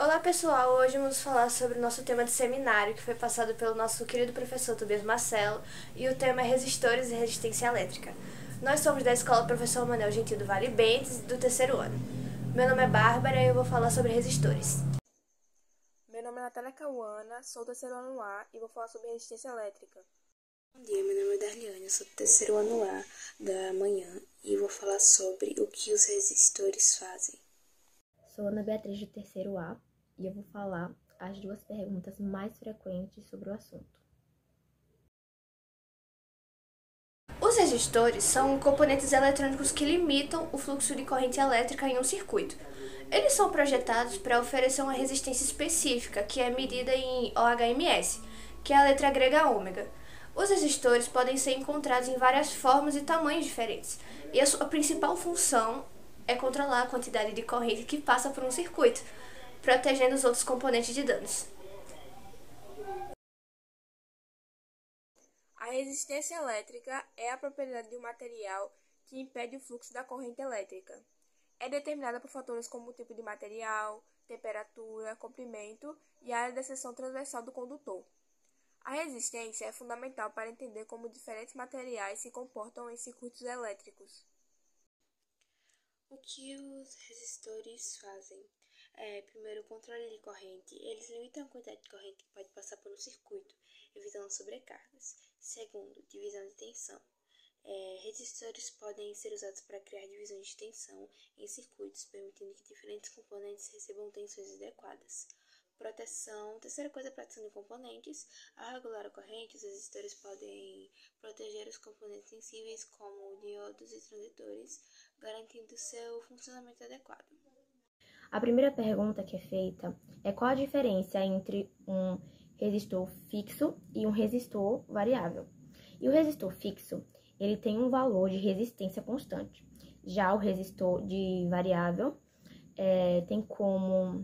Olá pessoal, hoje vamos falar sobre o nosso tema de seminário que foi passado pelo nosso querido professor Tobias Marcelo e o tema é resistores e resistência elétrica. Nós somos da Escola Professor Manuel Gentil do Vale Bentes, do terceiro ano. Meu nome é Bárbara e eu vou falar sobre resistores. Meu nome é Natália Cauana, sou do terceiro ano A e vou falar sobre resistência elétrica. Bom dia, meu nome é Darliane, eu sou do terceiro ano A da manhã e vou falar sobre o que os resistores fazem. Sou Ana Beatriz do terceiro A e eu vou falar as duas perguntas mais frequentes sobre o assunto. Os resistores são componentes eletrônicos que limitam o fluxo de corrente elétrica em um circuito. Eles são projetados para oferecer uma resistência específica, que é medida em OHMS, que é a letra grega ômega. Os resistores podem ser encontrados em várias formas e tamanhos diferentes, e a sua principal função é controlar a quantidade de corrente que passa por um circuito, protegendo os outros componentes de danos. A resistência elétrica é a propriedade de um material que impede o fluxo da corrente elétrica. É determinada por fatores como o tipo de material, temperatura, comprimento e a área da seção transversal do condutor. A resistência é fundamental para entender como diferentes materiais se comportam em circuitos elétricos. O que os resistores fazem? Primeiro, o controle de corrente. Eles limitam a quantidade de corrente que pode passar por um circuito, evitando sobrecargas. Segundo, divisão de tensão. Resistores podem ser usados para criar divisões de tensão em circuitos, permitindo que diferentes componentes recebam tensões adequadas. Proteção. Terceira coisa, proteção de componentes. Ao regular a corrente, os resistores podem proteger os componentes sensíveis, como diodos e transitores, garantindo seu funcionamento adequado. A primeira pergunta que é feita é qual a diferença entre um resistor fixo e um resistor variável. E o resistor fixo, ele tem um valor de resistência constante. Já o resistor de variável tem como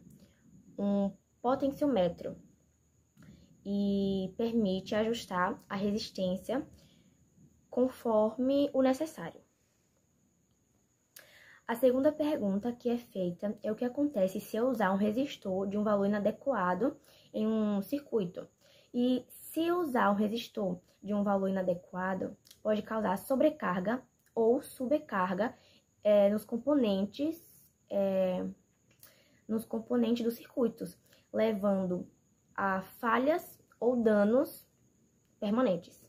um potenciômetro e permite ajustar a resistência conforme o necessário. A segunda pergunta que é feita é o que acontece se eu usar um resistor de um valor inadequado em um circuito. E se usar um resistor de um valor inadequado, pode causar sobrecarga ou subcarga nos componentes dos circuitos, levando a falhas ou danos permanentes.